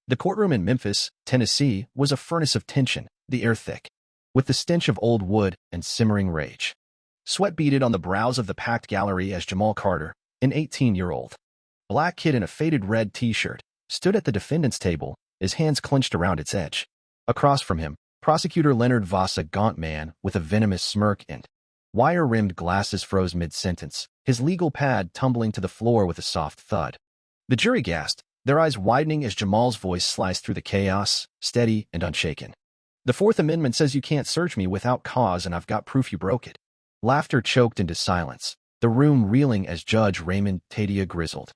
The courtroom in Memphis, Tennessee, was a furnace of tension, the air thick, with the stench of old wood and simmering rage. Sweat beaded on the brows of the packed gallery as Jamal Carter, an 18-year-old black kid in a faded red t-shirt, stood at the defendant's table, his hands clenched around its edge. Across from him, prosecutor Leonard Voss, a gaunt man with a venomous smirk and wire-rimmed glasses, froze mid-sentence, his legal pad tumbling to the floor with a soft thud. The jury gasped, their eyes widening as Jamal's voice sliced through the chaos, steady and unshaken. "The Fourth Amendment says you can't search me without cause, and I've got proof you broke it." Laughter choked into silence, the room reeling as Judge Raymond Tate, a grizzled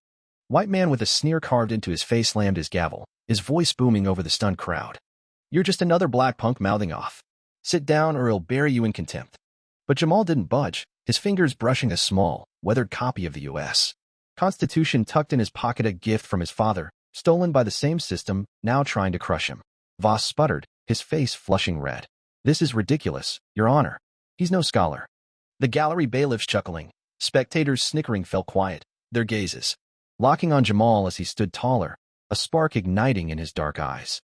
white man with a sneer carved into his face, slammed his gavel, his voice booming over the stunned crowd. "You're just another black punk mouthing off. Sit down or he'll bury you in contempt." But Jamal didn't budge, his fingers brushing a small, weathered copy of the U.S. Constitution tucked in his pocket, a gift from his father, stolen by the same system, now trying to crush him. Voss sputtered, his face flushing red. "This is ridiculous, Your Honor. He's no scholar." The gallery bailiffs chuckling, spectators snickering fell quiet, their gazes locking on Jamal as he stood taller, a spark igniting in his dark eyes.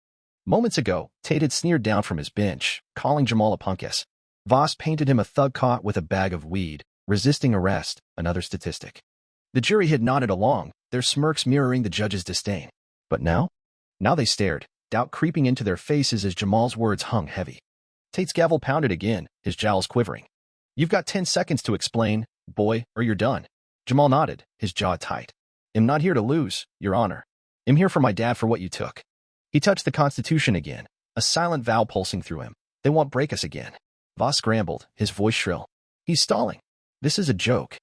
Moments ago, Tate had sneered down from his bench, calling Jamal a punkus. Voss painted him a thug caught with a bag of weed, resisting arrest, another statistic. The jury had nodded along, their smirks mirroring the judge's disdain. But now? Now they stared, doubt creeping into their faces as Jamal's words hung heavy. Tate's gavel pounded again, his jowls quivering. "You've got 10 seconds to explain, boy, or you're done." Jamal nodded, his jaw tight. "I'm not here to lose, Your Honor. I'm here for my dad, for what you took." He touched the Constitution again, a silent vow pulsing through him. "They won't break us again." Voss scrambled, his voice shrill. "He's stalling. This is a joke."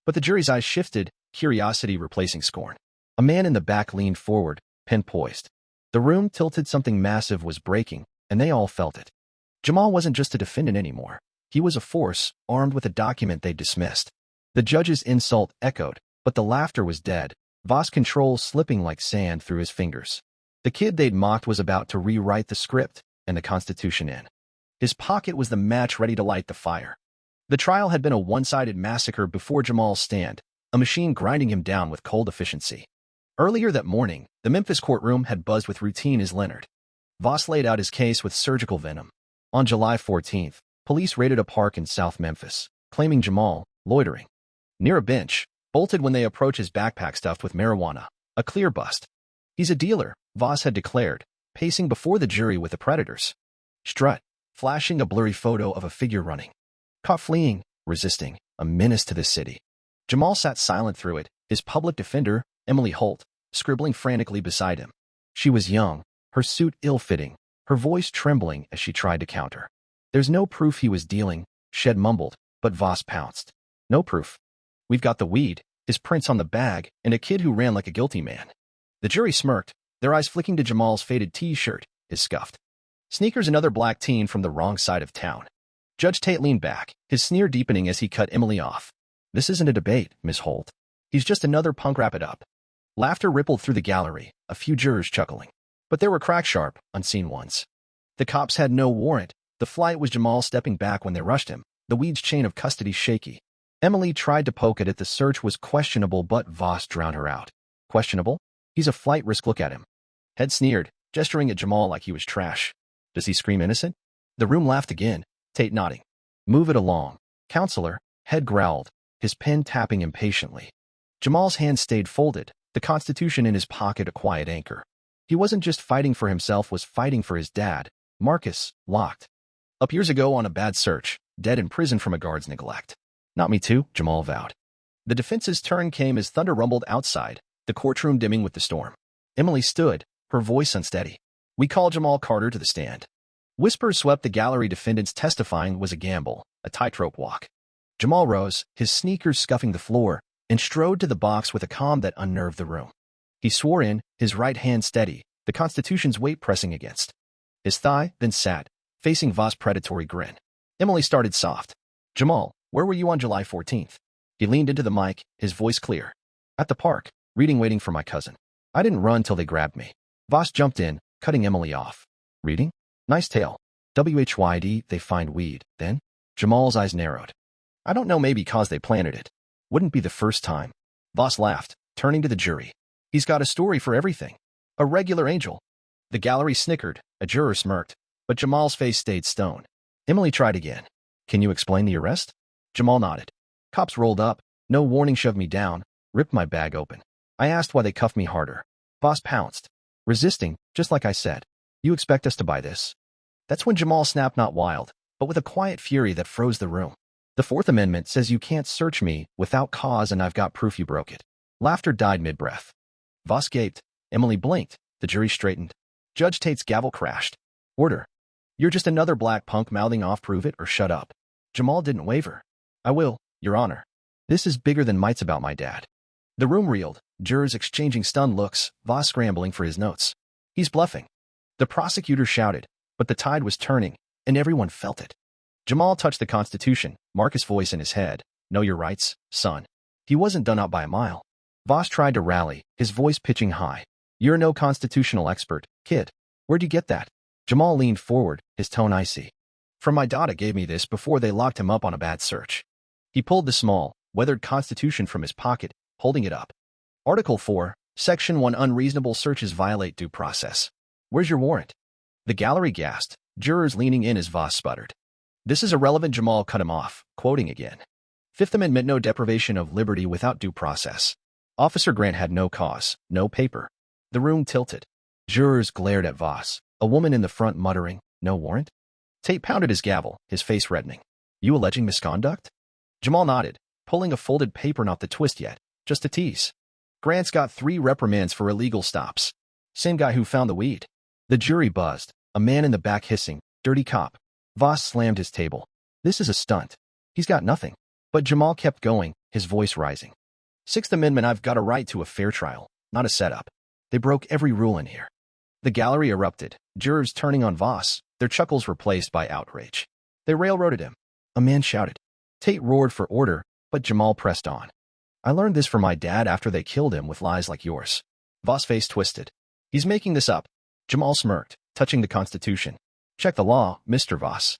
But the jury's eyes shifted, curiosity replacing scorn. A man in the back leaned forward, pen poised. The room tilted, something massive was breaking, and they all felt it. Jamal wasn't just a defendant anymore. He was a force, armed with a document they'd dismissed. The judge's insult echoed, but the laughter was dead, Voss' control slipping like sand through his fingers. The kid they'd mocked was about to rewrite the script, and the Constitution in his pocket was the match ready to light the fire. The trial had been a one-sided massacre before Jamal's stand, a machine grinding him down with cold efficiency. Earlier that morning, the Memphis courtroom had buzzed with routine as Leonard Voss laid out his case with surgical venom. On July 14th, police raided a park in South Memphis, claiming Jamal, loitering near a bench, bolted when they approached his backpack stuffed with marijuana, a clear bust. "He's a dealer," Voss had declared, pacing before the jury with the predators. Strut, flashing a blurry photo of a figure running. Caught fleeing, resisting, a menace to the city. Jamal sat silent through it, his public defender, Emily Holt, scribbling frantically beside him. She was young, her suit ill-fitting, her voice trembling as she tried to counter. "There's no proof he was dealing," Shed mumbled, but Voss pounced. "No proof. We've got the weed, his prints on the bag, and a kid who ran like a guilty man." The jury smirked, their eyes flicking to Jamal's faded t-shirt, his scuffed sneakers, another black teen from the wrong side of town. Judge Tate leaned back, his sneer deepening as he cut Emily off. "This isn't a debate, Miss Holt. He's just another punk, wrap it up." Laughter rippled through the gallery, a few jurors chuckling. But there were crack-sharp, unseen ones. The cops had no warrant. The flight was Jamal stepping back when they rushed him, the weed's chain of custody shaky. Emily tried to poke at it. The search was questionable, but Voss drowned her out. "Questionable? He's a flight risk. Look at him." Head sneered, gesturing at Jamal like he was trash. "Does he scream innocent?" The room laughed again, Tate nodding. "Move it along, counselor," Head growled, his pen tapping impatiently. Jamal's hands stayed folded, the Constitution in his pocket a quiet anchor. He wasn't just fighting for himself, was fighting for his dad, Marcus, locked up years ago on a bad search, dead in prison from a guard's neglect. "Not me too," Jamal vowed. The defense's turn came as thunder rumbled outside, the courtroom dimming with the storm. Emily stood, her voice unsteady. "We call Jamal Carter to the stand." Whispers swept the gallery. Defendants testifying was a gamble, a tightrope walk. Jamal rose, his sneakers scuffing the floor, and strode to the box with a calm that unnerved the room. He swore in, his right hand steady, the Constitution's weight pressing against his thigh, then sat, facing Voss' predatory grin. Emily started soft. "Jamal, where were you on July 14th? He leaned into the mic, his voice clear. "At the park, reading, waiting for my cousin. I didn't run till they grabbed me." Voss jumped in, cutting Emily off. "Reading? Nice tale. WHYD, they find weed, then?" Jamal's eyes narrowed. "I don't know, maybe cause they planted it. Wouldn't be the first time." Voss laughed, turning to the jury. "He's got a story for everything. A regular angel." The gallery snickered, a juror smirked, but Jamal's face stayed stone. Emily tried again. Can you explain the arrest? Jamal nodded. Cops rolled up, no warning shoved me down, ripped my bag open. I asked why they cuffed me harder. Voss pounced, resisting, just like I said. You expect us to buy this? That's when Jamal snapped, not wild, but with a quiet fury that froze the room. The Fourth Amendment says you can't search me without cause, and I've got proof you broke it. Laughter died mid-breath. Voss gaped. Emily blinked. The jury straightened. Judge Tate's gavel crashed. Order. You're just another black punk mouthing off. Prove it or shut up. Jamal didn't waver. I will, Your Honor. This is bigger than mites about my dad. The room reeled, jurors exchanging stunned looks, Voss scrambling for his notes. He's bluffing. The prosecutor shouted, but the tide was turning, and everyone felt it. Jamal touched the Constitution, Marcus' voice in his head. Know your rights, son. He wasn't done up by a mile. Voss tried to rally, his voice pitching high. You're no constitutional expert, kid. Where'd you get that? Jamal leaned forward, his tone icy. From my dada gave me this before they locked him up on a bad search. He pulled the small, weathered Constitution from his pocket, holding it up. Article 4, Section 1 Unreasonable searches violate due process. Where's your warrant? The gallery gasped, jurors leaning in as Voss sputtered. This is irrelevant. Jamal cut him off, quoting again. Fifth Amendment, no deprivation of liberty without due process. Officer Grant had no cause, no paper. The room tilted. Jurors glared at Voss, a woman in the front muttering, no warrant? Tate pounded his gavel, his face reddening. You alleging misconduct? Jamal nodded, pulling a folded paper. Not the twist yet, just a tease. Grant's got 3 reprimands for illegal stops. Same guy who found the weed. The jury buzzed, a man in the back hissing, dirty cop. Voss slammed his table. This is a stunt. He's got nothing. But Jamal kept going, his voice rising. Sixth Amendment, I've got a right to a fair trial, not a setup. They broke every rule in here. The gallery erupted, jurors turning on Voss, their chuckles replaced by outrage. They railroaded him. A man shouted. Tate roared for order, but Jamal pressed on. I learned this from my dad after they killed him with lies like yours. Voss' face twisted. He's making this up. Jamal smirked, touching the Constitution. Check the law, Mr. Voss.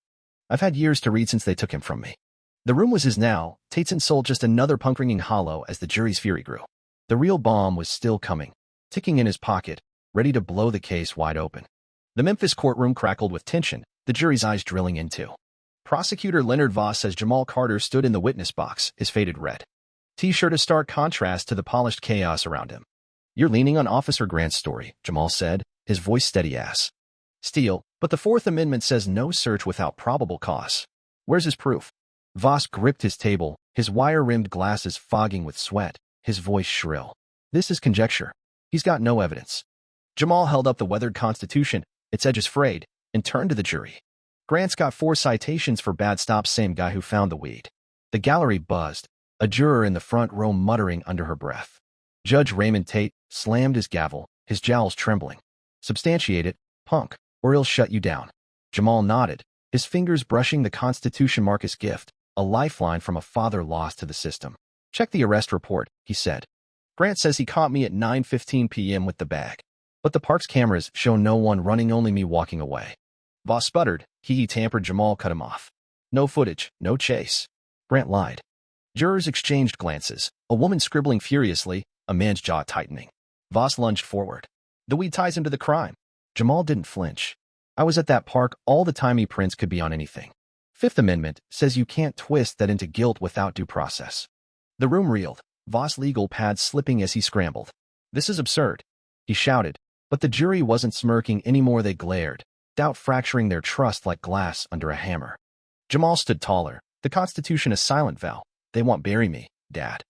I've had years to read since they took him from me. The room was his now, Tate's insult just another punk ringing hollow as the jury's fury grew. The real bomb was still coming, ticking in his pocket, ready to blow the case wide open. The Memphis courtroom crackled with tension, the jury's eyes drilling into. Prosecutor Leonard Voss as Jamal Carter stood in the witness box, his faded red T-shirt a stark contrast to the polished chaos around him. You're leaning on Officer Grant's story, Jamal said, his voice steady as steel, but the Fourth Amendment says no search without probable cause. Where's his proof? Voss gripped his table, his wire-rimmed glasses fogging with sweat, his voice shrill. This is conjecture. He's got no evidence. Jamal held up the weathered Constitution, its edges frayed, and turned to the jury. Grant's got 4 citations for bad stops, same guy who found the weed. The gallery buzzed, a juror in the front row muttering under her breath. Judge Raymond Tate slammed his gavel, his jowls trembling. Substantiate it, punk, or he'll shut you down. Jamal nodded, his fingers brushing the Constitution. Marcus' gift, a lifeline from a father lost to the system. Check the arrest report, he said. Grant says he caught me at 9:15 p.m. with the bag. But the park's cameras show no one running, only me walking away. Voss sputtered. He tampered. Jamal cut him off. No footage, no chase. Grant lied. Jurors exchanged glances, a woman scribbling furiously, a man's jaw tightening. Voss lunged forward. The weed ties him to the crime. Jamal didn't flinch. I was at that park all the time. Prints could be on anything. Fifth Amendment says you can't twist that into guilt without due process. The room reeled, Voss' legal pad slipping as he scrambled. This is absurd, he shouted, but the jury wasn't smirking anymore. They glared, doubt fracturing their trust like glass under a hammer. Jamal stood taller, the Constitution a silent vow. They won't bury me, Dad.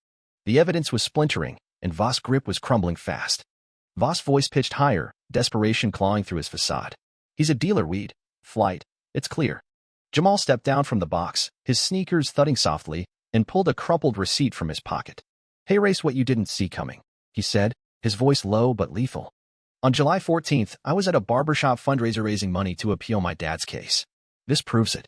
The evidence was splintering, and Voss' grip was crumbling fast. Voss' voice pitched higher, desperation clawing through his facade. He's a dealer. Weed. Flight. It's clear. Jamal stepped down from the box, his sneakers thudding softly, and pulled a crumpled receipt from his pocket. Hey, race what you didn't see coming, he said, his voice low but lethal. On July 14th, I was at a barbershop fundraiser raising money to appeal my dad's case. This proves it.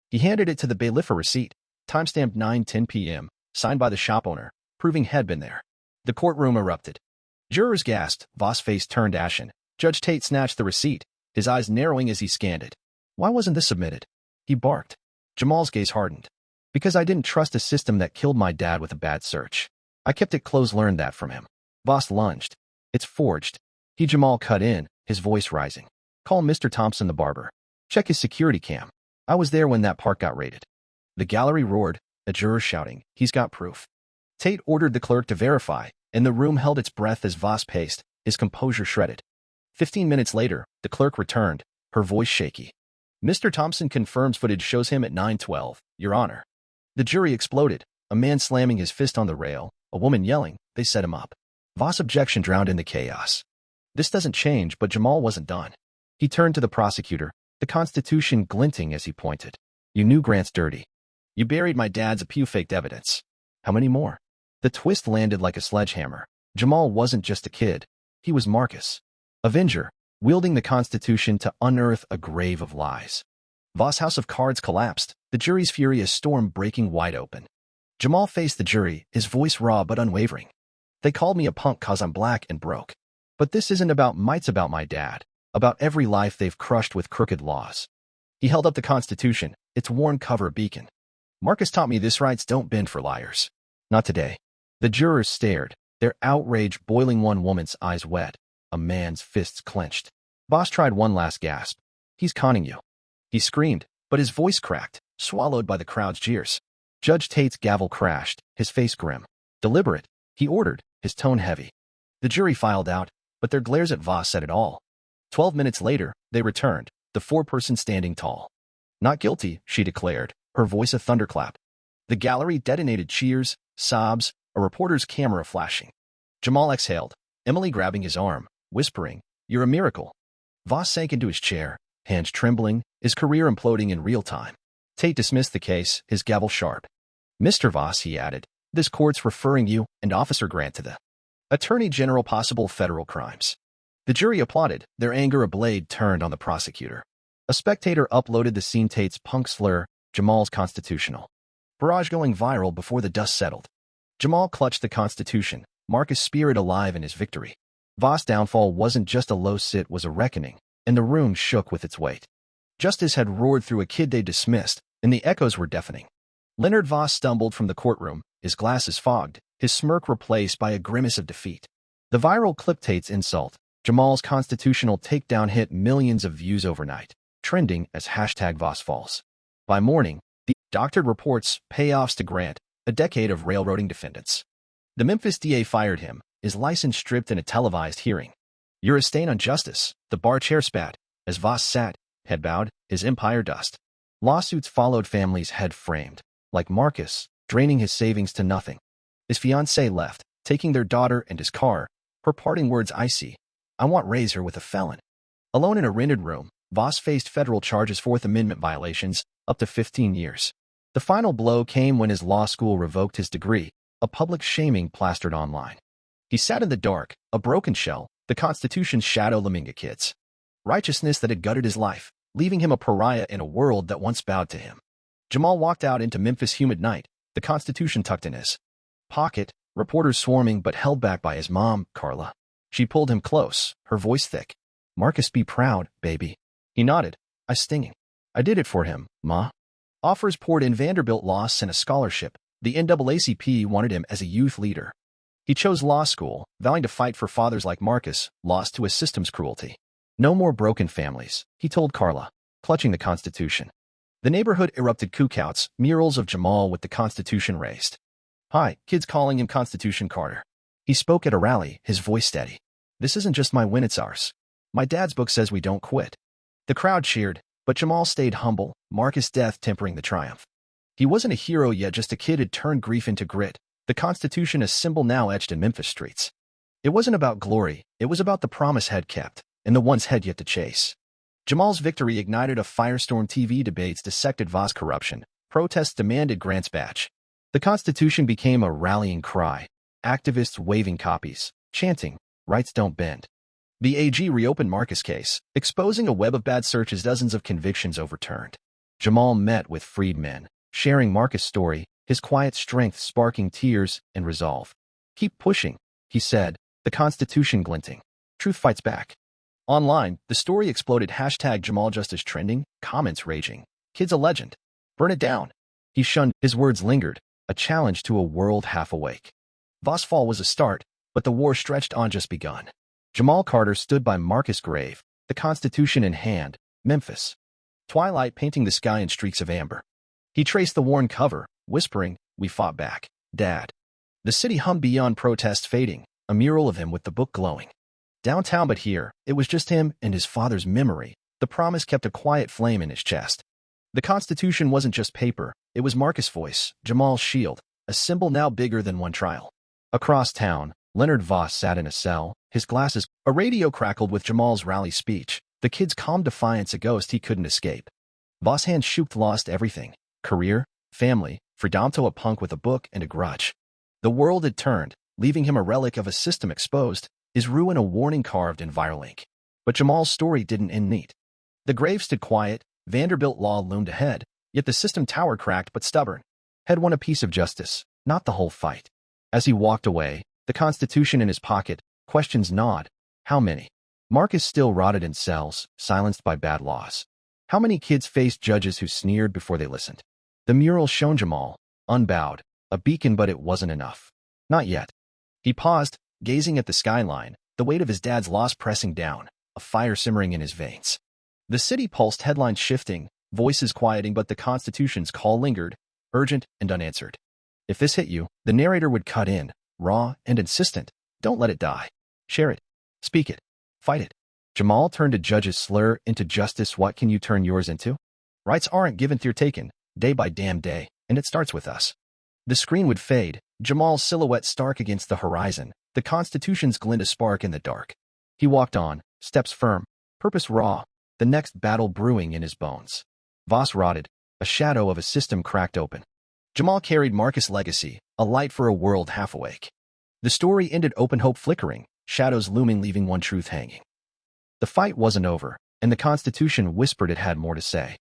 He handed it to the bailiff, a receipt, timestamped 9:10 p.m., signed by the shop owner, proving he'd been there. The courtroom erupted. Jurors gasped, Voss' face turned ashen. Judge Tate snatched the receipt, his eyes narrowing as he scanned it. Why wasn't this submitted? He barked. Jamal's gaze hardened. Because I didn't trust a system that killed my dad with a bad search. I kept it closed. Learned that from him. Voss lunged. It's forged. Jamal cut in, his voice rising. Call Mr. Thompson the barber. Check his security cam. I was there when that park got raided. The gallery roared, a juror shouting, he's got proof. Tate ordered the clerk to verify, and the room held its breath as Voss paced, his composure shredded. 15 minutes later, the clerk returned, her voice shaky. Mr. Thompson confirms footage shows him at 9:12, Your Honor. The jury exploded, a man slamming his fist on the rail, a woman yelling, they set him up. Voss' objection drowned in the chaos. This doesn't change, but Jamal wasn't done. He turned to the prosecutor, the Constitution glinting as he pointed. You knew Grant's dirty. You buried my dad's faked evidence. How many more? The twist landed like a sledgehammer. Jamal wasn't just a kid. He was Marcus. Avenger, wielding the Constitution to unearth a grave of lies. Voss' house of cards collapsed, the jury's fury a storm breaking wide open. Jamal faced the jury, his voice raw but unwavering. They called me a punk 'cause I'm black and broke. But this isn't about might, it's about my dad, about every life they've crushed with crooked laws. He held up the Constitution, its worn cover a beacon. Marcus taught me this: rights don't bend for liars. Not today. The jurors stared, their outrage boiling, one woman's eyes wet, a man's fists clenched. Voss tried one last gasp. He's conning you. He screamed, but his voice cracked, swallowed by the crowd's jeers. Judge Tate's gavel crashed, his face grim. Deliberate, he ordered, his tone heavy. The jury filed out, but their glares at Voss said it all. 12 minutes later, they returned, the foreperson standing tall. Not guilty, she declared, her voice a thunderclap. The gallery detonated cheers, sobs, a reporter's camera flashing. Jamal exhaled, Emily grabbing his arm, whispering, You're a miracle. Voss sank into his chair, hands trembling, his career imploding in real time. Tate dismissed the case, his gavel sharp. Mr. Voss, he added, this court's referring you and Officer Grant to the Attorney General possible federal crimes. The jury applauded, their anger a blade turned on the prosecutor. A spectator uploaded the scene. Tate's punk slur, Jamal's constitutional. Barrage going viral before the dust settled. Jamal clutched the Constitution, Marcus' spirit alive in his victory. Voss' downfall wasn't just a low sit, was a reckoning, and the room shook with its weight. Justice had roared through a kid they dismissed, and the echoes were deafening. Leonard Voss stumbled from the courtroom, his glasses fogged, his smirk replaced by a grimace of defeat. The viral clip Tate's insult, Jamal's constitutional takedown, hit millions of views overnight, trending as #VossFalls. By morning, the doctored reports payoffs to Grant, a decade of railroading defendants. The Memphis DA fired him, his license stripped in a televised hearing. You're a stain on justice, the bar chair spat, as Voss sat, head bowed, his empire dust. Lawsuits followed, families head framed, like Marcus, draining his savings to nothing. His fiancée left, taking their daughter and his car, her parting words icy. I won't raise her with a felon. Alone in a rented room, Voss faced federal charges, Fourth Amendment violations, up to 15 years. The final blow came when his law school revoked his degree, a public shaming plastered online. He sat in the dark, a broken shell, the Constitution's shadow Laminga kids. Righteousness that had gutted his life, leaving him a pariah in a world that once bowed to him. Jamal walked out into Memphis' humid night, the Constitution tucked in his pocket, reporters swarming but held back by his mom, Carla. She pulled him close, her voice thick. Marcus, be proud, baby. He nodded. I stinging. I did it for him, Ma. Offers poured in. Vanderbilt lost and a scholarship. The NAACP wanted him as a youth leader. He chose law school, vowing to fight for fathers like Marcus, lost to a system's cruelty. No more broken families, he told Carla, clutching the Constitution. The neighborhood erupted, cookouts, murals of Jamal with the Constitution raised. Hi, kids calling him Constitution Carter. He spoke at a rally, his voice steady. This isn't just my win, it's ours. My dad's book says we don't quit. The crowd cheered, but Jamal stayed humble, Marcus' death tempering the triumph. He wasn't a hero yet, just a kid who'd turned grief into grit, the Constitution a symbol now etched in Memphis streets. It wasn't about glory, it was about the promise head kept, and the ones head yet to chase. Jamal's victory ignited a firestorm. TV debates dissected Voss corruption, protests demanded Grant's badge. The Constitution became a rallying cry, activists waving copies, chanting, rights don't bend. The AG reopened Marcus' case, exposing a web of bad searches, dozens of convictions overturned. Jamal met with freed men, sharing Marcus' story, his quiet strength sparking tears and resolve. Keep pushing, he said, the Constitution glinting. Truth fights back. Online, the story exploded. #JamalJustice trending, comments raging. Kid's a legend. Burn it down. He shunned, his words lingered, a challenge to a world half awake. Voss' fall was a start, but the war stretched on, just begun. Jamal Carter stood by Marcus' grave, the Constitution in hand, Memphis. Twilight painting the sky in streaks of amber. He traced the worn cover, whispering, "We fought back, Dad." The city hummed beyond protest fading, a mural of him with the book glowing. Downtown but here, it was just him and his father's memory. The promise kept a quiet flame in his chest. The Constitution wasn't just paper, it was Marcus' voice, Jamal's shield, a symbol now bigger than one trial. Across town, Leonard Voss sat in a cell, his glasses. A radio crackled with Jamal's rally speech, the kid's calm defiance a ghost he couldn't escape. Voss' hand shook lost everything. Career, family, Fredanto a punk with a book and a grudge. The world had turned, leaving him a relic of a system exposed, his ruin a warning carved in viral ink. But Jamal's story didn't end neat. The grave stood quiet, Vanderbilt law loomed ahead, yet the system towered cracked but stubborn. Had won a piece of justice, not the whole fight. As he walked away, the Constitution in his pocket, questions gnawed. How many? Marcus still rotted in cells, silenced by bad laws. How many kids faced judges who sneered before they listened? The mural shone Jamal, unbowed, a beacon, but it wasn't enough. Not yet. He paused, gazing at the skyline, the weight of his dad's loss pressing down, a fire simmering in his veins. The city pulsed, headlines shifting, voices quieting, but the Constitution's call lingered, urgent and unanswered. If this hit you, the narrator would cut in, raw and insistent. Don't let it die. Share it. Speak it. Fight it. Jamal turned a judge's slur into justice. What can you turn yours into? Rights aren't given, they're taken, day by damn day, and it starts with us. The screen would fade, Jamal's silhouette stark against the horizon, the Constitution's glint a spark in the dark. He walked on, steps firm, purpose raw, the next battle brewing in his bones. Voss rotted, a shadow of a system cracked open. Jamal carried Marcus' legacy, a light for a world half awake. The story ended, open hope flickering, shadows looming, leaving one truth hanging. The fight wasn't over, and the Constitution whispered it had more to say.